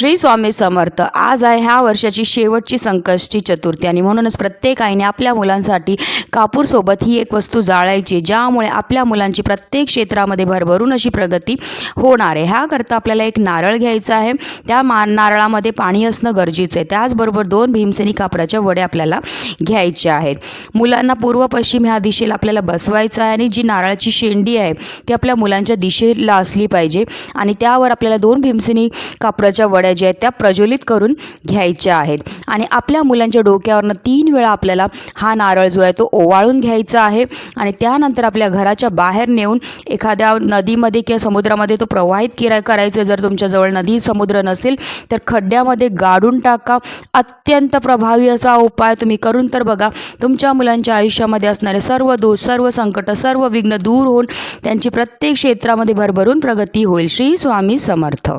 श्री स्वामी समर्थ। आज आहे ह्या वर्षाची शेवटची संकष्टी चतुर्थी आणि म्हणूनच प्रत्येक आईने आपल्या मुलांसाठी कापूरसोबत ही एक वस्तू जाळायची, ज्यामुळे आपल्या मुलांची प्रत्येक क्षेत्रामध्ये भरभरून अशी प्रगती होणार आहे। ह्याकरता आपल्याला एक नारळ घ्यायचा आहे। त्या नारळामध्ये पाणी असणं गरजेचं आहे। त्याचबरोबर 2 भीमसेनी कापराच्या वड्या आपल्याला घ्यायच्या आहेत। मुलांना पूर्व पश्चिम ह्या दिशेला आपल्याला बसवायचं आहे आणि जी नारळाची शेंडी आहे ती आपल्या मुलांच्या दिशेला असली पाहिजे आणि त्यावर आपल्याला 2 भीमसेनी कापराच्या वड्या ज्या आहेत त्या प्रज्वलित करून घ्यायच्या आहेत आणि आपल्या मुलांच्या डोक्यावरनं 3 वेळा आपल्याला हा नारळ जो आहे तो ओवाळून घ्यायचा आहे आणि त्यानंतर आपल्या घराच्या बाहेर नेऊन एखाद्या नदीमध्ये किंवा समुद्रामध्ये तो प्रवाहित करायचा। जर तुमच्याजवळ नदी समुद्र नसेल तर खड्ड्यामध्ये गाडून टाका। अत्यंत प्रभावी असा उपाय तुम्ही करून तर बघा। तुमच्या मुलांच्या आयुष्यामध्ये असणारे सर्व दोष, सर्व संकट, सर्व विघ्न दूर होऊन त्यांची प्रत्येक क्षेत्रामध्ये भरभरून प्रगती होईल। श्री स्वामी समर्थ।